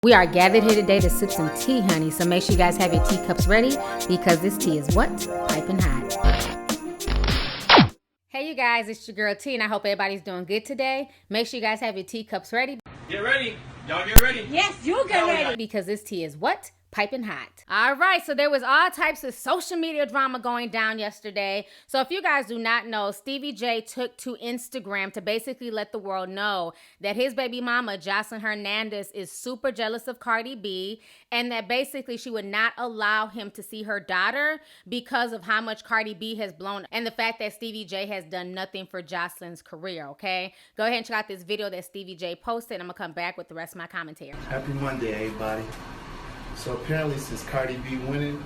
We are gathered here today to sip some tea, honey, so make sure you guys have your teacups ready because this tea is what? Piping hot. Hey, you guys, it's your girl T, and I hope everybody's doing good today. Make sure you guys have your teacups ready. Get ready. Y'all get ready. Yes, you get ready. Because this tea is what? Piping hot. All right, so there was all types of social media drama going down yesterday. So if you guys do not know, Stevie J took to Instagram to basically let the world know that his baby mama, Jocelyn Hernandez, is super jealous of Cardi B, and that basically she would not allow him to see her daughter because of how much Cardi B has blown and the fact that Stevie J has done nothing for Jocelyn's career, okay? Go ahead and check out this video that Stevie J posted. I'm gonna come back with the rest of my commentary. Happy Monday, everybody. So apparently since Cardi B winning,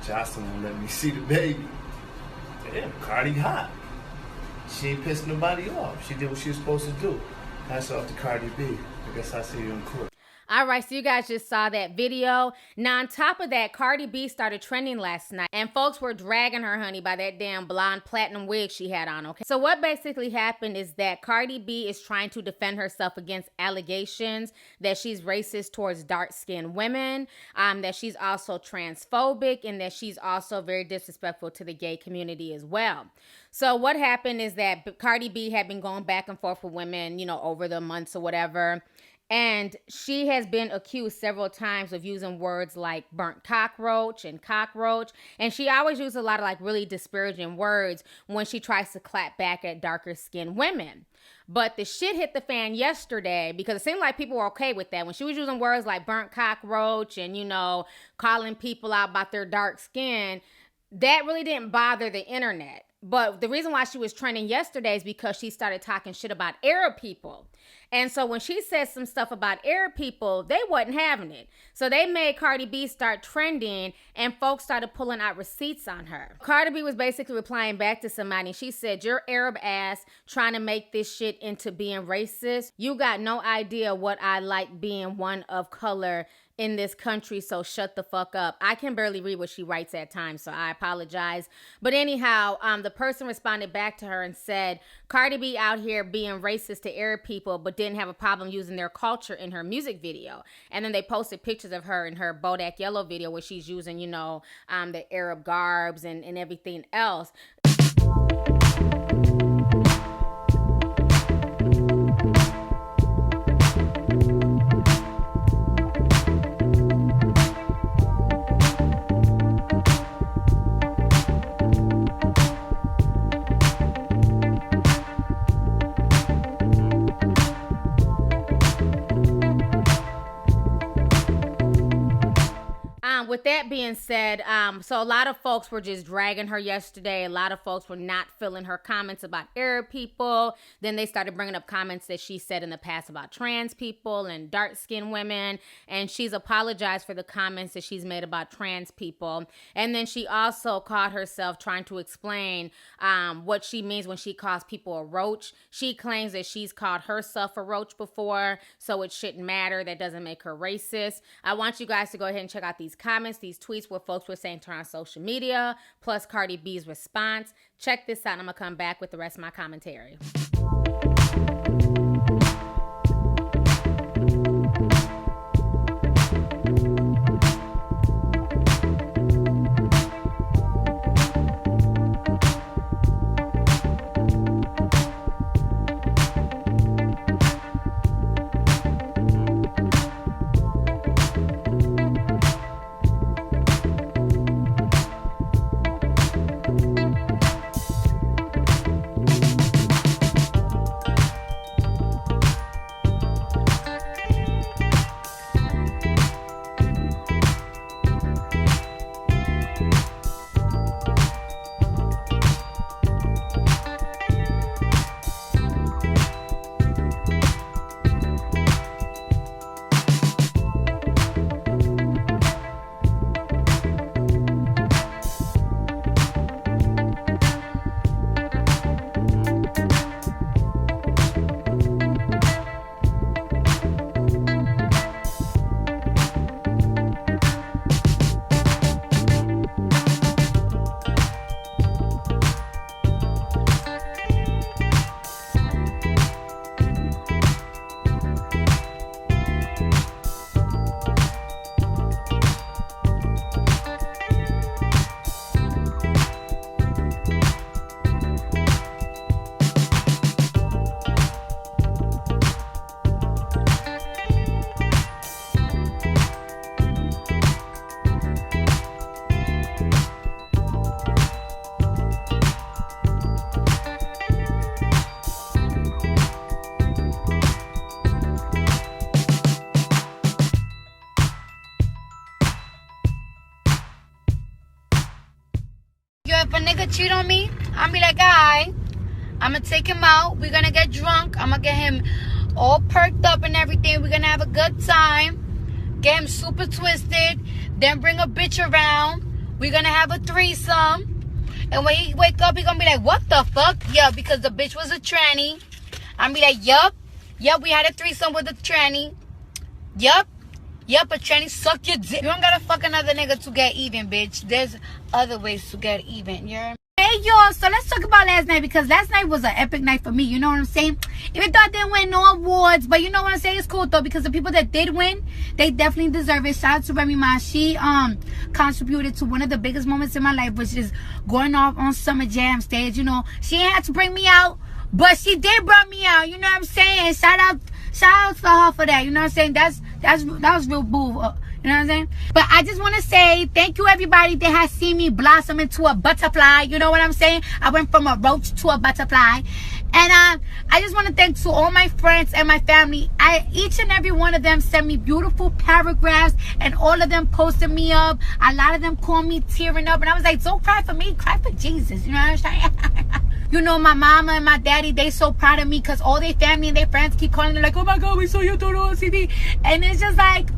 Jocelyn won't let me see the baby. Damn, Cardi hot. She ain't pissed nobody off. She did what she was supposed to do. Hats off to Cardi B. I guess I'll see you in court. All right, so you guys just saw that video. Now, on top of that, Cardi B started trending last night, and folks were dragging her, honey, by that damn blonde platinum wig she had on, okay? So what basically happened is that Cardi B is trying to defend herself against allegations that she's racist towards dark-skinned women, that she's also transphobic, and that she's also very disrespectful to the gay community as well. So what happened is that Cardi B had been going back and forth with women, you know, over the months or whatever. And she has been accused several times of using words like burnt cockroach and cockroach. And she always uses a lot of like really disparaging words when she tries to clap back at darker skinned women. But the shit hit the fan yesterday because it seemed like people were okay with that. When she was using words like burnt cockroach and, you know, calling people out about their dark skin, that really didn't bother the internet. But the reason why she was trending yesterday is because she started talking shit about Arab people. And so when she said some stuff about Arab people, they wasn't having it. So they made Cardi B start trending and folks started pulling out receipts on her. Cardi B was basically replying back to somebody. She said, "Your Arab ass trying to make this shit into being racist. You got no idea what I like being one of color in this country, so shut the fuck up." I can barely read what she writes at times, so I apologize. But anyhow, the person responded back to her and said, "Cardi B out here being racist to Arab people, but didn't have a problem using their culture in her music video." And then they posted pictures of her in her Bodak Yellow video where she's using, you know, the Arab garbs and everything else. With that being said, so a lot of folks were just dragging her yesterday. A lot of folks were not feeling her comments about Arab people. Then they started bringing up comments that she said in the past about trans people and dark-skinned women. And she's apologized for the comments that she's made about trans people. And then she also caught herself trying to explain what she means when she calls people a roach. She claims that she's called herself a roach before, so it shouldn't matter. That doesn't make her racist. I want you guys to go ahead and check out these comments, these tweets, what folks were saying to her on social media, plus Cardi B's response. Check this out, and I'm gonna come back with the rest of my commentary. nigga cheat on me, I'm be like, alright, I'm gonna take him out. We're gonna get drunk. I'm gonna get him all perked up and everything. We're gonna have a good time. Get him super twisted. Then bring a bitch around. We're gonna have a threesome. And when he wake up, he gonna be like, what the fuck? Yeah, because the bitch was a tranny. I'm be like, yup, we had a threesome with a tranny. Yup, a tranny suck your dick. You don't gotta fuck another nigga to get even, bitch. There's other ways to get even. You hear me? Hey, y'all, so let's talk about last night, because last night was an epic night for me. You know what I'm saying? Even though I didn't win no awards, but you know what I'm saying? It's cool, though, because the people that did win, they definitely deserve it. Shout out to Remy Ma. She contributed to one of the biggest moments in my life, which is going off on Summer Jam stage. You know, she ain't had to bring me out, but she did bring me out. You know what I'm saying? Shout out to her for that. You know what I'm saying? That was real boo. You know what I'm saying? But I just want to say thank you, everybody that has seen me blossom into a butterfly. You know what I'm saying? I went from a roach to a butterfly. And I just want to thank to all my friends and my family. Each and every one of them sent me beautiful paragraphs, and all of them posted me up. A lot of them called me tearing up. And I was like, don't cry for me. Cry for Jesus. You know what I'm saying? You know, my mama and my daddy, they so proud of me because all their family and their friends keep calling. They're like, oh my God, we saw you through the OCD. And it's just like,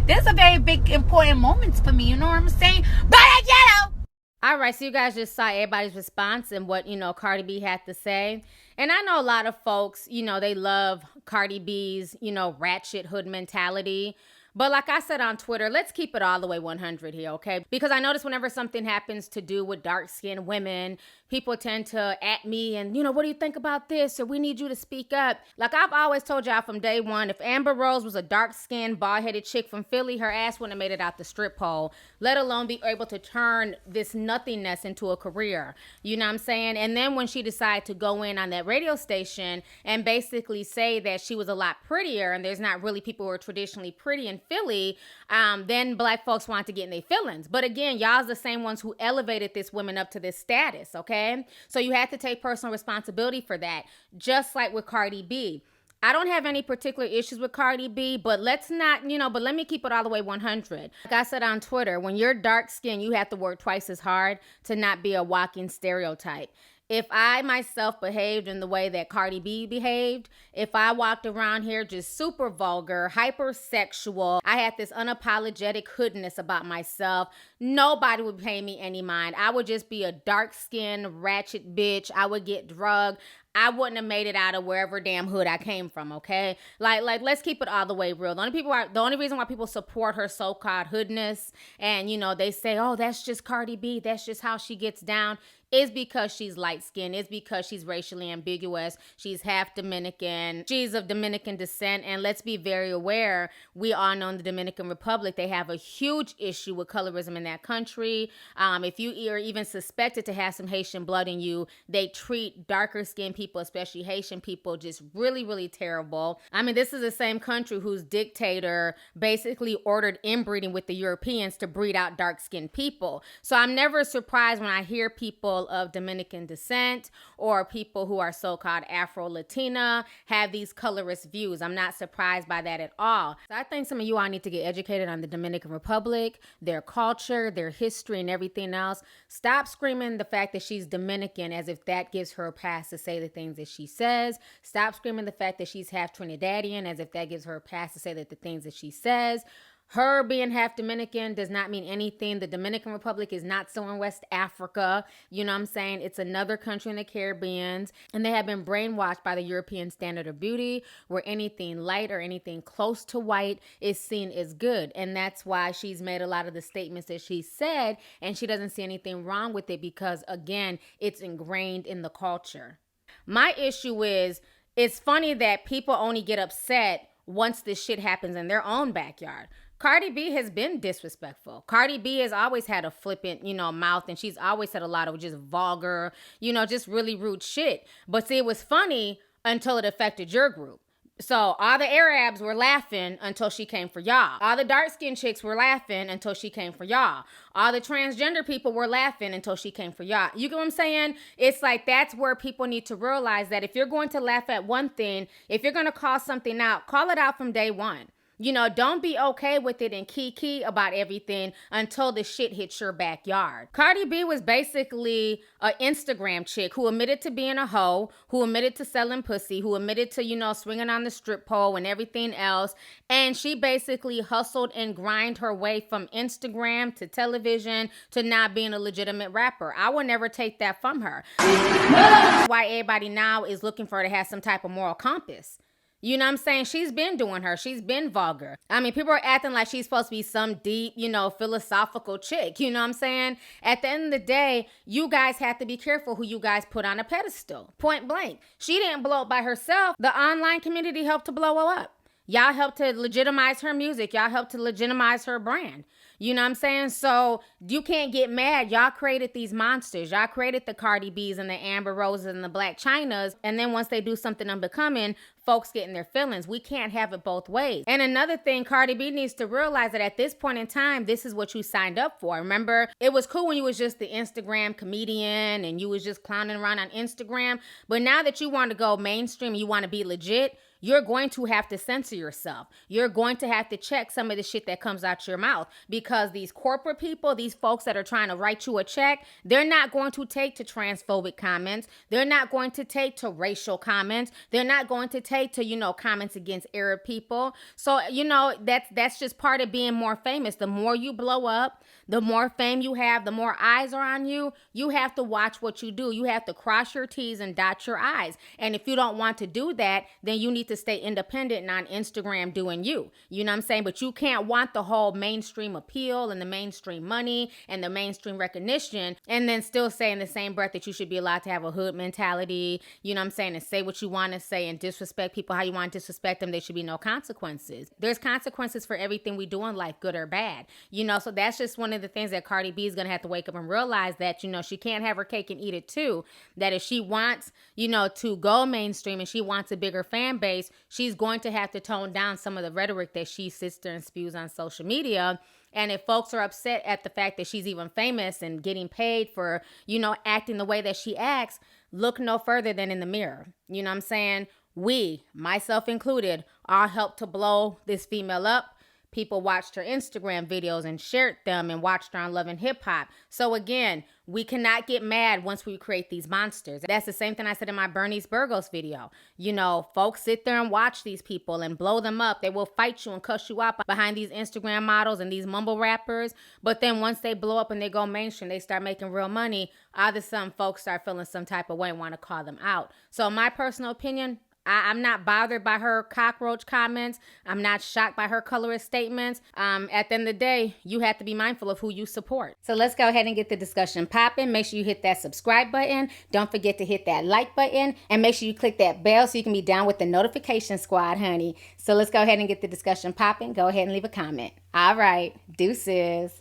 there's a very big, important moments for me. You know what I'm saying? But ghetto. All right, so you guys just saw everybody's response and what, Cardi B had to say. And I know a lot of folks, they love Cardi B's, ratchet hood mentality. But like I said on Twitter, let's keep it all the way 100 here, okay? Because I notice whenever something happens to do with dark-skinned women, people tend to at me and, what do you think about this? Or we need you to speak up. Like I've always told y'all from day one, if Amber Rose was a dark-skinned, bald-headed chick from Philly, her ass wouldn't have made it out the strip pole, let alone be able to turn this nothingness into a career. You know what I'm saying? And then when she decided to go in on that radio station and basically say that she was a lot prettier and there's not really people who are traditionally pretty in Philly, then black folks want to get in their feelings. But again, y'all's the same ones who elevated this woman up to this status, okay? So you have to take personal responsibility for that, just like with Cardi B. I don't have any particular issues with Cardi B, but let's not, but let me keep it all the way 100. Like I said on Twitter, when you're dark skinned, you have to work twice as hard to not be a walking stereotype. If I myself behaved in the way that Cardi B behaved, if I walked around here just super vulgar, hypersexual, I had this unapologetic hoodness about myself, nobody would pay me any mind. I would just be a dark-skinned, ratchet bitch. I would get drugged. I wouldn't have made it out of wherever damn hood I came from, okay? Like let's keep it all the way real. The only reason why people support her so-called hoodness and, they say, oh, that's just Cardi B, that's just how she gets down, is because she's light-skinned. It's because she's racially ambiguous. She's half Dominican. She's of Dominican descent. And let's be very aware, we all know in the Dominican Republic, they have a huge issue with colorism in that country. If you are even suspected to have some Haitian blood in you, they treat darker-skinned people, especially Haitian people, just really, really terrible. I mean, this is the same country whose dictator basically ordered inbreeding with the Europeans to breed out dark-skinned people. So I'm never surprised when I hear people of Dominican descent or people who are so-called Afro-Latina have these colorist views. I'm not surprised by that at all. So I think some of you all need to get educated on the Dominican Republic, their culture, their history, and everything else. Stop screaming the fact that she's Dominican as if that gives her a pass to say the things that she says. Stop screaming the fact that she's half Trinidadian as if that gives her a pass to say that the things that she says. Her being half Dominican does not mean anything. The Dominican Republic is not so in West Africa. You know what I'm saying? It's another country in the Caribbean. And they have been brainwashed by the European standard of beauty, where anything light or anything close to white is seen as good. And that's why she's made a lot of the statements that she said. And she doesn't see anything wrong with it because, again, it's ingrained in the culture. My issue is, it's funny that people only get upset once this shit happens in their own backyard. Cardi B has been disrespectful. Cardi B has always had a flippant, mouth, and she's always said a lot of just vulgar, just really rude shit. But see, it was funny until it affected your group. So all the Arabs were laughing until she came for y'all. All the dark-skinned chicks were laughing until she came for y'all. All the transgender people were laughing until she came for y'all. You get what I'm saying? It's like that's where people need to realize that if you're going to laugh at one thing, if you're going to call something out, call it out from day one. You know, don't be okay with it and kiki about everything until the shit hits your backyard. Cardi B was basically an Instagram chick who admitted to being a hoe, who admitted to selling pussy, who admitted to, you know, swinging on the strip pole and everything else. And she basically hustled and grind her way from Instagram to television to not being a legitimate rapper. I will never take that from her. That's why everybody now is looking for her to have some type of moral compass. You know what I'm saying? She's been doing her. She's been vulgar. I mean, people are acting like she's supposed to be some deep, you know, philosophical chick. You know what I'm saying? At the end of the day, you guys have to be careful who you guys put on a pedestal. Point blank. She didn't blow up by herself. The online community helped to blow her up. Y'all helped to legitimize her music. Y'all helped to legitimize her brand. You know what I'm saying? So you can't get mad. Y'all created these monsters. Y'all created the Cardi B's and the Amber Roses and the Black Chynas. And then once they do something unbecoming, folks get in their feelings. We can't have it both ways. And another thing, Cardi B needs to realize that at this point in time, this is what you signed up for. Remember, it was cool when you was just the Instagram comedian and you was just clowning around on Instagram. But now that you want to go mainstream, you want to be legit, you're going to have to censor yourself. You're going to have to check some of the shit that comes out your mouth, because these corporate people, these folks that are trying to write you a check, they're not going to take to transphobic comments. They're not going to take to racial comments. They're not going to take to, you know, comments against Arab people. So, you know, that's just part of being more famous. The more you blow up, the more fame you have, the more eyes are on you. You have to watch what you do. You have to cross your T's and dot your I's. And if you don't want to do that, then you need to stay independent and on Instagram doing you. You know what I'm saying? But you can't want the whole mainstream appeal and the mainstream money and the mainstream recognition and then still say in the same breath that you should be allowed to have a hood mentality, you know what I'm saying, and say what you want to say and disrespect people how you want to disrespect them. There should be no consequences. There's consequences for everything we do in life, good or bad. You know, so that's just one of the things that Cardi B is going to have to wake up and realize, that, you know, she can't have her cake and eat it too. That if she wants, you know, to go mainstream and she wants a bigger fan base, she's going to have to tone down some of the rhetoric that she sits there and spews on social media. And if folks are upset at the fact that she's even famous and getting paid for, you know, acting the way that she acts, look no further than in the mirror. You know what I'm saying? We, myself included, all helped to blow this female up. People watched her Instagram videos and shared them and watched her on Love and Hip Hop. So again, we cannot get mad once we create these monsters. That's the same thing I said in my Bernice Burgos video. You know, folks sit there and watch these people and blow them up. They will fight you and cuss you out behind these Instagram models and these mumble rappers. But then once they blow up and they go mainstream, they start making real money, all of a sudden folks start feeling some type of way and want to call them out. So my personal opinion, I'm not bothered by her cockroach comments. I'm not shocked by her colorist statements. At the end of the day, you have to be mindful of who you support. So let's go ahead and get the discussion popping. Make sure you hit that subscribe button. Don't forget to hit that like button. And make sure you click that bell so you can be down with the notification squad, honey. So let's go ahead and get the discussion popping. Go ahead and leave a comment. All right. Deuces.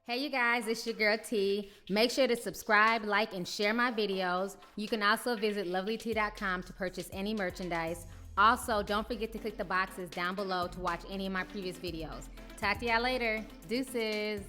Hey you guys, it's your girl T. Make sure to subscribe, like, and share my videos. You can also visit Lovelyti.com to purchase any merchandise. Also, don't forget to click the boxes down below to watch any of my previous videos. Talk to y'all later. Deuces.